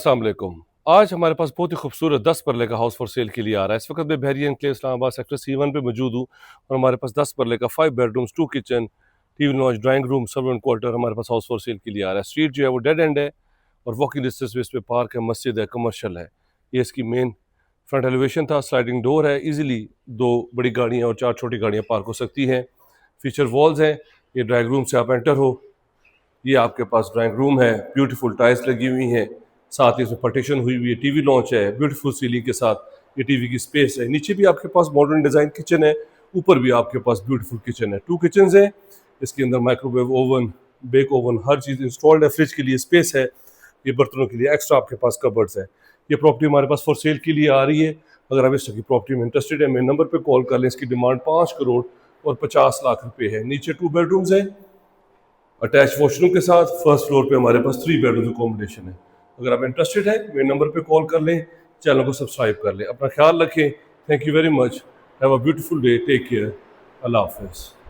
अस्सलाम वालेकुम। आज हमारे पास बहुत ही खूबसूरत 10 मरले का हाउस फॉर सेल के लिए आ रहा है। इस वक्त मैं बहरिया एनक्लेव इस्लामाबाद सेक्टर C1 पे मौजूद हूँ और हमारे पास 10 मरले का 5 bedrooms, 2 kitchen, TV launch, drawing room, servant quarter हमारे पास हाउस फॉर सेल के लिए आ रहा है। स्ट्रीट जो है वो डेड एंड है और वॉकिंग डिस्टेंस पे इस पे पार्क है, मस्जिद है, कमर्शियल है। ये इसकी मेन फ्रंट एलिवेशन था, स्लाइडिंग डोर है, इजीली 2 बड़ी गाड़ियाँ और 4 छोटी गाड़ियाँ पार्क हो सकती हैं। फीचर वॉल्स हैं, ये ड्राइंग रूम से आप एंटर हो, ये आपके पास ड्राइंग रूम है, ब्यूटीफुल टाइल्स लगी हुई हैं, साथ ही इसमें पार्टीशन हुई हुई है, टीवी लॉन्च है, ब्यूटीफुल सीलिंग के साथ ये टीवी की स्पेस है। नीचे भी आपके पास मॉडर्न डिज़ाइन किचन है, ऊपर भी आपके पास ब्यूटीफुल किचन है। 2 किचन हैं, इसके अंदर माइक्रोवेव ओवन, बेक ओवन, हर चीज़ इंस्टॉल्ड है। फ्रिज के लिए स्पेस है, ये बर्तनों के लिए एक्स्ट्रा आपके पास कबर्ड्स है। ये प्रॉपर्टी हमारे पास फॉर सेल के लिए आ रही है। अगर आप इस तरह की प्रॉपर्टी में इंटरेस्टेड है, मेरे नंबर पर कॉल कर लें। इसकी डिमांड 5 करोड़ और 50 लाख रुपये है। नीचे 2 बेडरूम्स हैं अटैच वॉशरूम के साथ। फर्स्ट फ्लोर पे हमारे पास 3 बेडरूम अकोमोडेशन है। अगर आप इंटरेस्टेड हैं, मेरे नंबर पे कॉल कर लें, चैनल को सब्सक्राइब कर लें। अपना ख्याल रखें। Thank you very much. Have a beautiful day. Take care. Allah हाफिज़।